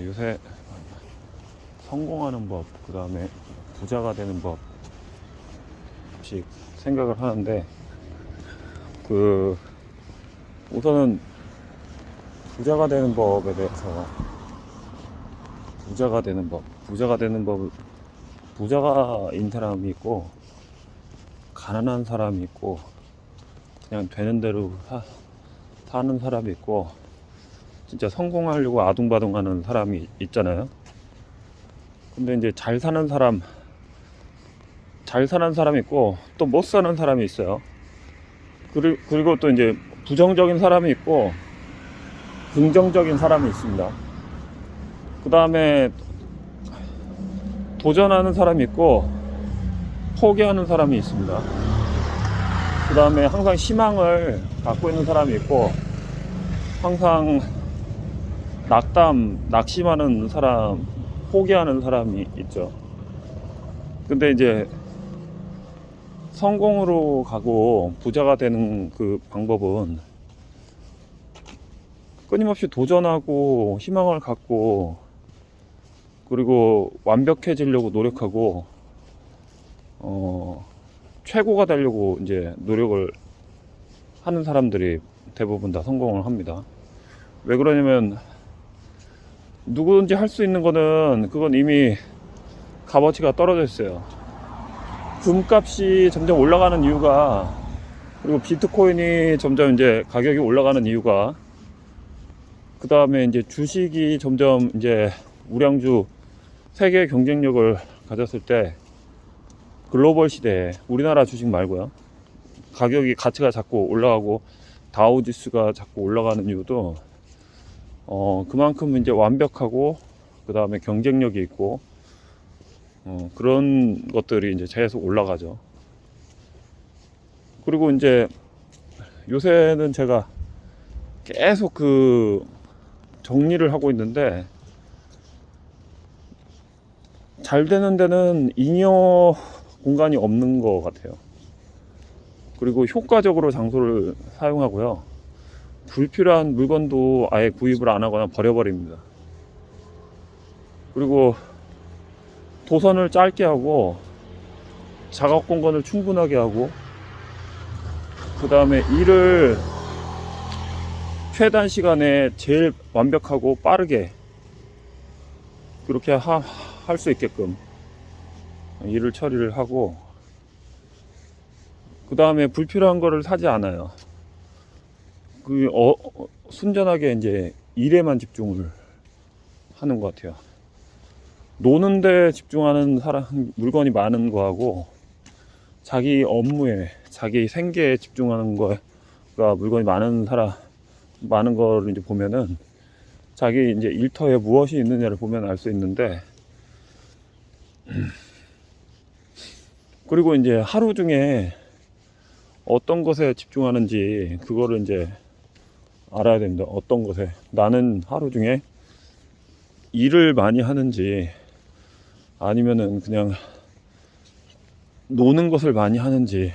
요새 성공하는 법, 그 다음에 부자가 되는 법씩 생각을 하는데, 우선은 부자가 되는 법에 대해서, 부자가 되는 법, 부자가인 사람이 있고, 가난한 사람이 있고, 그냥 되는 대로 사는 사람이 있고, 진짜 성공하려고 아둥바둥하는 사람이 있잖아요. 근데 이제 잘 사는 사람이 있고, 또 못 사는 사람이 있어요. 그리고 또 이제 부정적인 사람이 있고, 긍정적인 사람이 있습니다. 그 다음에 도전하는 사람이 있고, 포기하는 사람이 있습니다. 그 다음에 항상 희망을 갖고 있는 사람이 있고, 항상 낙심하는 사람, 포기하는 사람이 있죠. 근데 이제 성공으로 가고 부자가 되는 그 방법은 끊임없이 도전하고 희망을 갖고, 그리고 완벽해지려고 노력하고, 최고가 되려고 이제 노력을 하는 사람들이 대부분 다 성공을 합니다. 왜 그러냐면, 누구든지 할 수 있는 거는 그건 이미 값어치가 떨어져 있어요. 금값이 점점 올라가는 이유가, 그리고 비트코인이 점점 이제 가격이 올라가는 이유가, 그 다음에 이제 주식이 점점 이제 우량주 세계 경쟁력을 가졌을 때, 글로벌 시대에 우리나라 주식 말고요, 가치가 자꾸 올라가고 다우지수가 자꾸 올라가는 이유도 그만큼 이제 완벽하고, 그 다음에 경쟁력이 있고, 그런 것들이 이제 계속 올라가죠. 그리고 이제 요새는 제가 계속 정리를 하고 있는데, 잘 되는 데는 잉여 공간이 없는 것 같아요. 그리고 효과적으로 장소를 사용하고요, 불필요한 물건도 아예 구입을 안 하거나 버려버립니다. 그리고 도선을 짧게 하고, 작업 공간을 충분하게 하고, 그 다음에 일을 최단 시간에 제일 완벽하고 빠르게 그렇게 할 수 있게끔 일을 처리를 하고, 그 다음에 불필요한 거를 사지 않아요. 순전하게 이제 일에만 집중을 하는 것 같아요. 노는데 집중하는 물건이 많은 거하고, 자기 업무에, 자기 생계에 집중하는 거가 물건이 많은 거를 이제 보면은, 자기 이제 일터에 무엇이 있느냐를 보면 알 수 있는데, 그리고 이제 하루 중에 어떤 것에 집중하는지, 그거를 이제 알아야 됩니다. 어떤 것에. 나는 하루 중에 일을 많이 하는지, 아니면은 그냥 노는 것을 많이 하는지,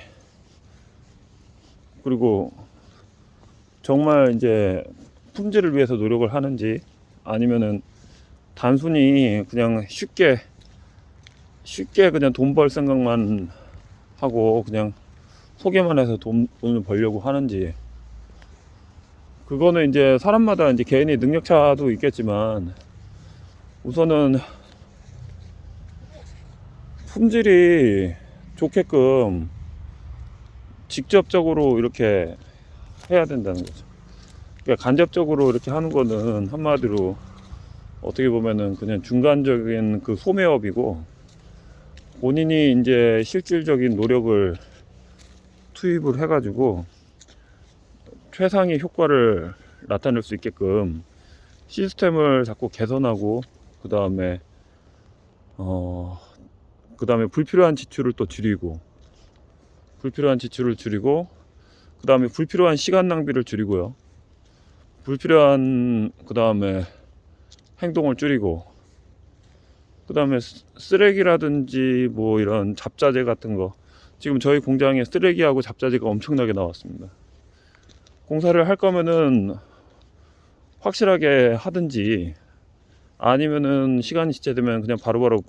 그리고 정말 이제 품질을 위해서 노력을 하는지, 아니면은 단순히 그냥 쉽게 그냥 돈 벌 생각만 하고 그냥 소개만 해서 돈을 벌려고 하는지. 그거는 이제 사람마다 이제 개인의 능력차도 있겠지만, 우선은 품질이 좋게끔 직접적으로 이렇게 해야 된다는 거죠. 그러니까 간접적으로 이렇게 하는 거는 한마디로 어떻게 보면은 그냥 중간적인 소매업이고, 본인이 이제 실질적인 노력을 투입을 해가지고 최상의 효과를 나타낼 수 있게끔 시스템을 자꾸 개선하고, 그 다음에 불필요한 지출을 또 줄이고, 그 다음에 불필요한 시간 낭비를 줄이고요, 그 다음에 행동을 줄이고, 그 다음에 쓰레기라든지 뭐 이런 잡자재 같은 거, 지금 저희 공장에 쓰레기하고 잡자재가 엄청나게 나왔습니다. 공사를 할 거면은 확실하게 하든지, 아니면은 시간이 지체되면 그냥 바로바로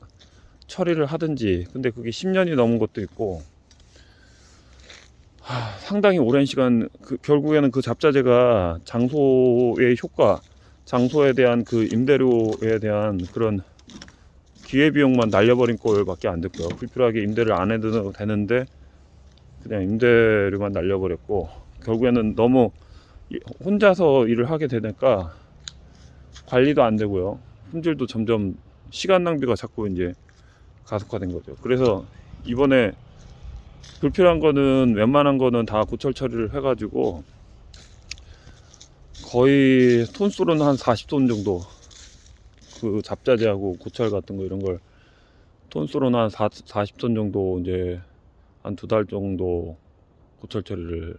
처리를 하든지. 근데 그게 10년이 넘은 것도 있고, 상당히 오랜 시간, 결국에는 그 잡자재가 장소의 효과, 장소에 대한 그 임대료에 대한 그런 기회비용만 날려버린 꼴밖에 안 됐고요. 불필요하게 임대를 안 해도 되는데 그냥 임대료만 날려버렸고, 결국에는 너무 혼자서 일을 하게 되니까 관리도 안 되고요. 품질도 점점, 시간 낭비가 자꾸 이제 가속화된 거죠. 그래서 이번에 불필요한 거는, 웬만한 거는 다 고철 처리를 해가지고 거의 톤수로는 한 40톤 정도, 그 잡자재하고 고철 같은 거 이런 걸 톤수로는 한 40톤 정도 이제 한 2달 정도 고철 처리를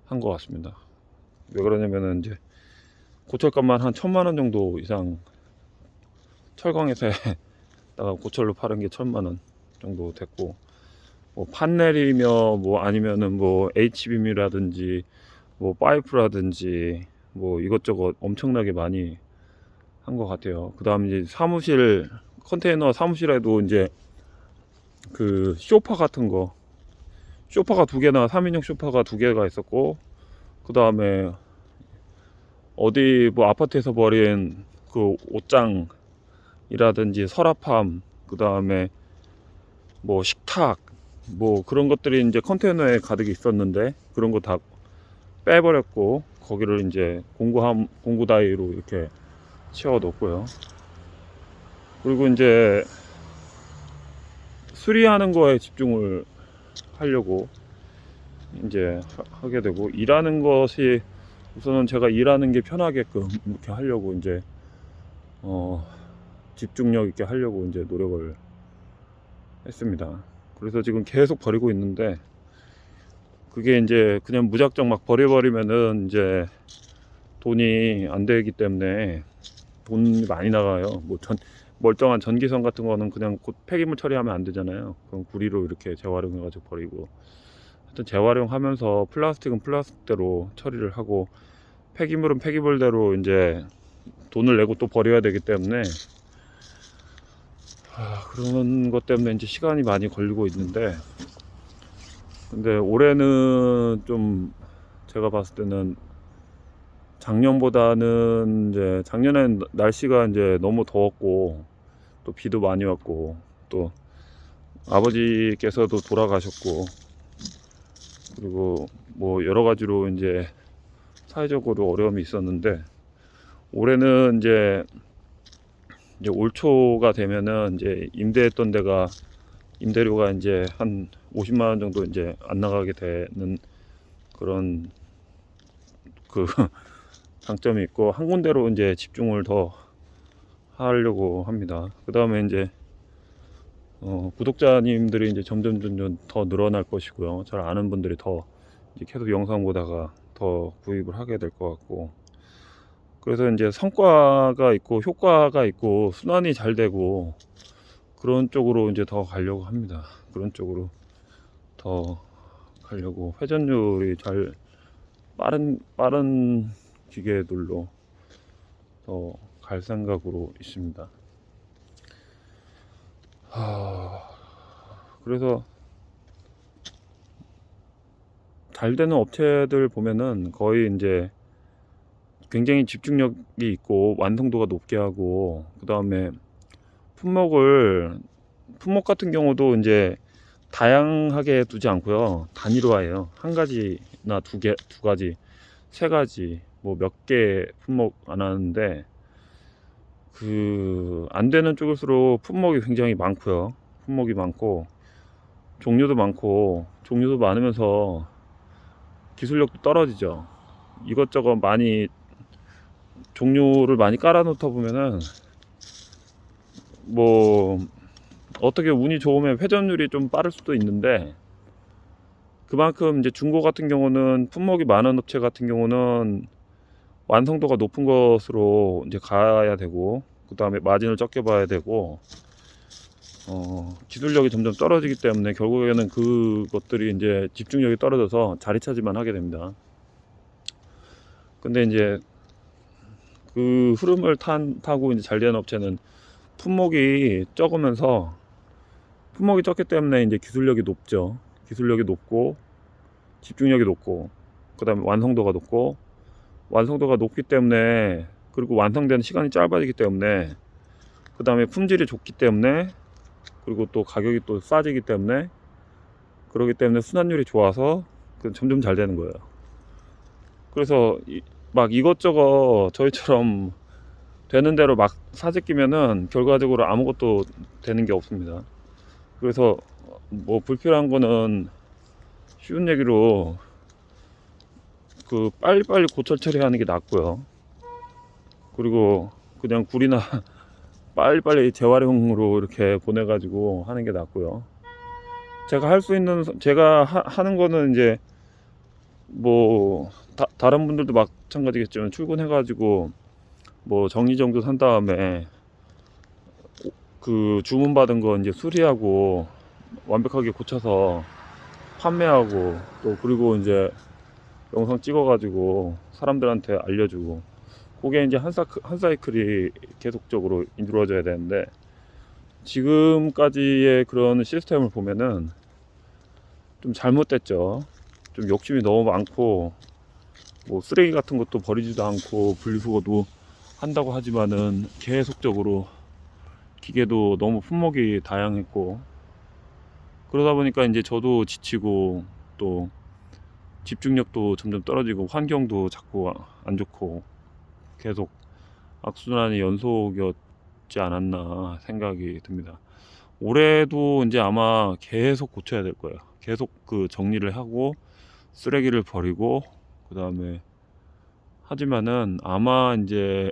한 것 같습니다. 왜 그러냐면은 이제 고철값만 한 1,000만 원 정도 이상, 철광에서다가 고철로 파는 게 1,000만 원 정도 됐고, 뭐 판넬이며 뭐 아니면은 뭐 H빔이라든지 뭐 파이프라든지 뭐 이것저것 엄청나게 많이 한 것 같아요. 그 다음 이제 사무실, 컨테이너 사무실에도 이제 그 소파 같은 거, 소파가 2개나, 3인용 소파가 2개가 있었고, 그 다음에 어디 뭐 아파트에서 버린 그 옷장이라든지 서랍함, 그 다음에 뭐 식탁, 뭐 그런 것들이 이제 컨테이너에 가득 있었는데 그런 거 다 빼버렸고, 거기를 이제 공구 다이로 이렇게 채워 놓고요. 그리고 이제 수리하는 거에 집중을 하려고 이제 하게 되고, 일하는 것이 우선은 제가 일하는 게 편하게끔 이렇게 하려고 이제 집중력 있게 하려고 이제 노력을 했습니다. 그래서 지금 계속 버리고 있는데, 그게 이제 그냥 무작정 막 버려버리면은 이제 돈이 안 되기 때문에 돈이 많이 나가요. 뭐 멀쩡한 전기선 같은 거는 그냥 곧 폐기물 처리하면 안 되잖아요. 그럼 구리로 이렇게 재활용해 가지고 버리고, 하여튼 재활용하면서 플라스틱은 플라스틱대로 처리를 하고, 폐기물은 폐기물대로 이제 돈을 내고 또 버려야 되기 때문에, 그런 것 때문에 이제 시간이 많이 걸리고 있는데, 근데 올해는 좀 제가 봤을 때는 작년보다는, 이제 작년엔 날씨가 이제 너무 더웠고 또 비도 많이 왔고, 또 아버지께서도 돌아가셨고, 그리고 뭐 여러 가지로 이제 사회적으로 어려움이 있었는데, 올해는 이제 올 초가 되면은 이제 임대했던 데가, 임대료가 이제 한 50만 원 정도 이제 안 나가게 되는 그런 그 장점이 있고, 한 군데로 이제 집중을 더 하려고 합니다. 그 다음에 이제 구독자님들이 이제 점점 더 늘어날 것이고요. 잘 아는 분들이 더 이제 계속 영상 보다가 더 구입을 하게 될 것 같고, 그래서 이제 성과가 있고 효과가 있고 순환이 잘 되고 그런 쪽으로 이제 더 가려고 합니다. 그런 쪽으로 더 가려고, 회전율이 잘 빠른 기계들로 더 갈 생각으로 있습니다. 그래서 잘 되는 업체들 보면은 거의 이제 굉장히 집중력이 있고 완성도가 높게 하고, 그 다음에 품목 같은 경우도 이제 다양하게 두지 않고요, 단일화해요. 한 가지나 두 가지, 세 가지, 뭐 몇 개 품목 안 하는데, 그 안 되는 쪽일수록 품목이 굉장히 많고요. 품목이 많고 종류도 많으면서 기술력도 떨어지죠. 이것저것 많이, 종류를 많이 깔아 놓다 보면은 뭐 어떻게 운이 좋으면 회전율이 좀 빠를 수도 있는데, 그만큼 이제 중고 같은 경우는, 품목이 많은 업체 같은 경우는 완성도가 높은 것으로 이제 가야 되고, 그 다음에 마진을 적게 봐야 되고, 기술력이 점점 떨어지기 때문에 결국에는 그것들이 이제 집중력이 떨어져서 자리 차지만 하게 됩니다. 근데 이제 그 흐름을 타고 이제 잘 되는 업체는 품목이 적으면서, 품목이 적기 때문에 이제 기술력이 높죠. 기술력이 높고 집중력이 높고, 그 다음에 완성도가 높고, 완성도가 높기 때문에, 그리고 완성되는 시간이 짧아지기 때문에, 그 다음에 품질이 좋기 때문에, 그리고 또 가격이 또 싸지기 때문에, 그러기 때문에 순환율이 좋아서 점점 잘 되는 거예요. 그래서 막 이것저것 저희처럼 되는 대로 막 사재끼면은 결과적으로 아무것도 되는 게 없습니다. 그래서 뭐 불필요한 거는 쉬운 얘기로 그 빨리빨리 고철 처리하는 게 낫고요. 그리고 그냥 굴이나 빨리빨리 재활용으로 이렇게 보내가지고 하는 게 낫고요. 제가 할 수 있는, 제가 하는 거는 이제 뭐 다른 분들도 마찬가지겠지만 출근해가지고 뭐 정리정돈 산 다음에 그 주문받은 거 이제 수리하고 완벽하게 고쳐서 판매하고, 또 그리고 이제 영상 찍어가지고 사람들한테 알려주고, 그게 이제 한 사이클이 계속적으로 이루어져야 되는데, 지금까지의 그런 시스템을 보면은 좀 잘못됐죠. 좀 욕심이 너무 많고, 뭐 쓰레기 같은 것도 버리지도 않고 분리수거도 한다고 하지만은 계속적으로 기계도 너무 품목이 다양했고, 그러다 보니까 이제 저도 지치고, 또 집중력도 점점 떨어지고, 환경도 자꾸 안 좋고, 계속 악순환의 연속이었지 않았나 생각이 듭니다. 올해도 이제 아마 계속 고쳐야 될 거예요. 계속 그 정리를 하고 쓰레기를 버리고, 그 다음에 하지만은 아마 이제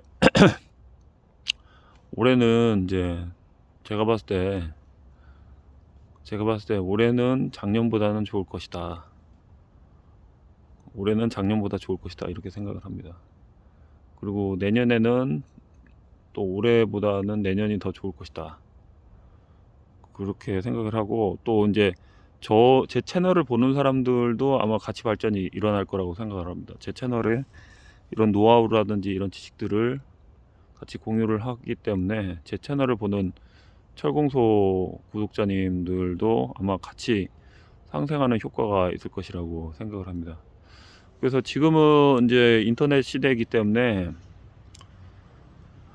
올해는 이제 제가 봤을 때 올해는 작년보다는 좋을 것이다. 올해는 작년보다 좋을 것이다, 이렇게 생각을 합니다. 그리고 내년에는 또 올해보다는 내년이 더 좋을 것이다, 그렇게 생각을 하고, 또 이제 제 채널을 보는 사람들도 아마 같이 발전이 일어날 거라고 생각을 합니다. 제 채널에 이런 노하우라든지 이런 지식들을 같이 공유를 하기 때문에, 제 채널을 보는 철공소 구독자님들도 아마 같이 상생하는 효과가 있을 것이라고 생각을 합니다. 그래서 지금은 이제 인터넷 시대이기 때문에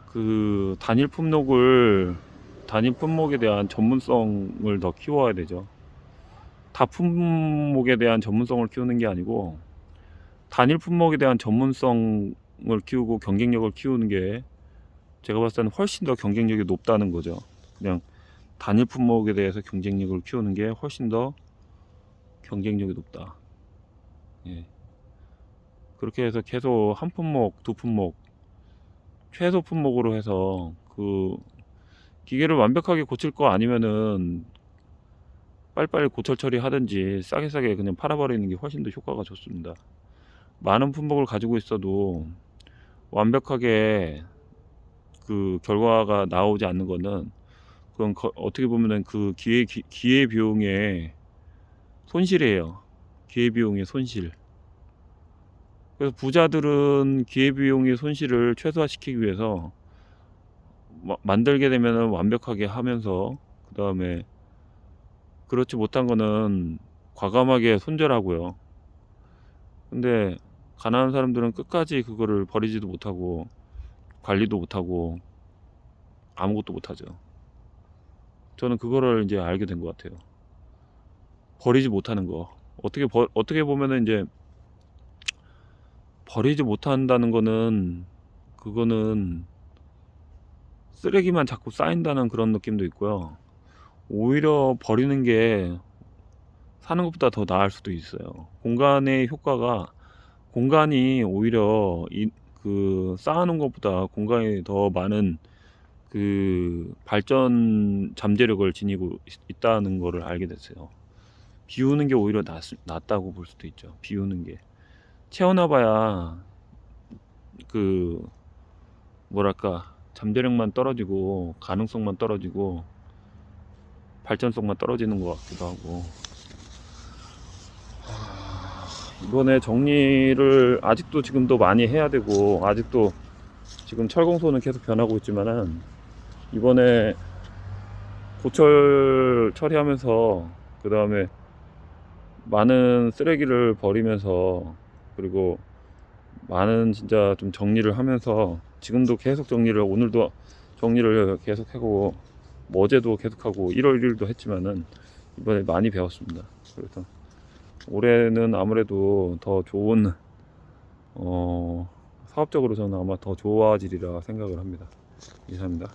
그 단일 품목에 대한 전문성을 더 키워야 되죠. 다 품목에 대한 전문성을 키우는 게 아니고, 단일 품목에 대한 전문성을 키우고 경쟁력을 키우는 게 제가 봤을 때는 훨씬 더 경쟁력이 높다는 거죠. 그냥 단일 품목에 대해서 경쟁력을 키우는 게 훨씬 더 경쟁력이 높다. 예. 그렇게 해서 계속 한 품목, 두 품목, 최소 품목으로 해서 그 기계를 완벽하게 고칠 거 아니면은 빨리빨리 고철 처리하든지 싸게 그냥 팔아버리는 게 훨씬 더 효과가 좋습니다. 많은 품목을 가지고 있어도 완벽하게 그 결과가 나오지 않는 거는, 그건 어떻게 보면은 그 기회 비용의 손실이에요. 기회 비용의 손실. 그래서 부자들은 기회 비용의 손실을 최소화시키기 위해서 만들게 되면은 완벽하게 하면서, 그 다음에 그렇지 못한 거는 과감하게 손절하고요. 근데 가난한 사람들은 끝까지 그거를 버리지도 못하고 관리도 못하고 아무것도 못하죠. 저는 그거를 이제 알게 된 것 같아요. 버리지 못하는 거. 어떻게 보면은 이제 버리지 못한다는 거는, 그거는 쓰레기만 자꾸 쌓인다는 그런 느낌도 있고요. 오히려 버리는 게 사는 것보다 더 나을 수도 있어요. 공간이 오히려 그 쌓아놓은 것보다 공간이 더 많은 그 발전 잠재력을 지니고 있다는 거를 알게 됐어요. 비우는 게 오히려 낫다고 볼 수도 있죠. 비우는 게 채워놔봐야 그 뭐랄까, 잠재력만 떨어지고 가능성만 떨어지고 발전성만 떨어지는 것 같기도 하고. 이번에 정리를 아직도 지금도 많이 해야 되고, 아직도 지금 철공소는 계속 변하고 있지만은 이번에 고철 처리하면서 그 다음에 많은 쓰레기를 버리면서 그리고 많은 진짜 좀 정리를 하면서 지금도 계속 정리를 오늘도 정리를 계속하고 뭐 어제도 계속하고 1월 1일도 했지만은 이번에 많이 배웠습니다. 그래서 올해는 아무래도 더 좋은 사업적으로 저는 아마 더 좋아지리라 생각을 합니다. 이상입니다.